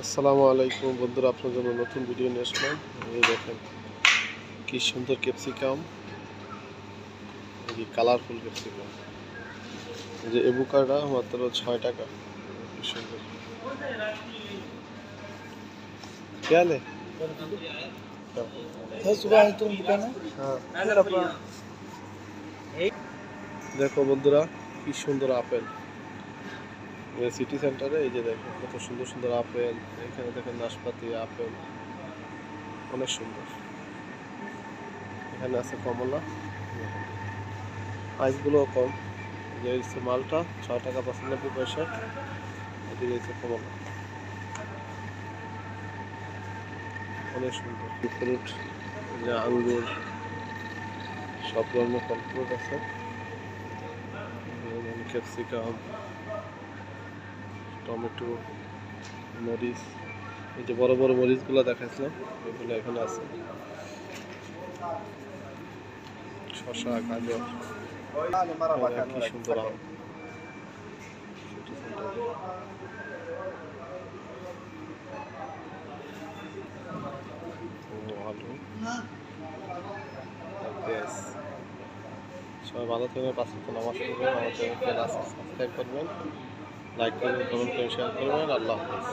আসসালামু আলাইকুম বন্ধুরা, আপনার জন্য নতুন ভিডিও নিয়ে আসলাম। এই দেখেন কি সুন্দর ক্যাপসিকাম, এই কালারফুল ক্যাপসিকাম। এই যে এভোকাডো মাত্র 6 টাকা। কি সুন্দর क्या ले? सुबह है तुम दुकान है দেখো বন্ধুরা, কি সুন্দর আপেল। সিটি সেন্টারে এই যে দেখেন কত সুন্দর সুন্দর আপেল। এখানে দেখেন নাশপাতি, আপেল অনেক সুন্দর। এখানে আছে কমলা, আইসগুলোও কম। যে হচ্ছে মালটা 6 টাকা 95 পয়সা। এদিকে হচ্ছে কমলা, অনেক সুন্দর ফ্রুট। যে আঙ্গুর, সব ধরনের ফল ফ্রুট আছে। ক্যাপসিকাম, টমেটো, মরিচ। এই যে বড় বড় মরিচগুলো দেখাচ্ছিলাম, এগুলো এখানে আছে। শসা, গাজর, কি সুন্দর আম। আলু, পেঁয়াজ। সবাই ভালো থাকবেন, পাঁচ ওয়াক্ত নামাজ পড়বেন, আমাদের চ্যানেল সাবস্ক্রাইব করবেন, লাইক করবেন, কমেন্ট করে শেয়ার করবেন। আল্লাহ হাফেজ।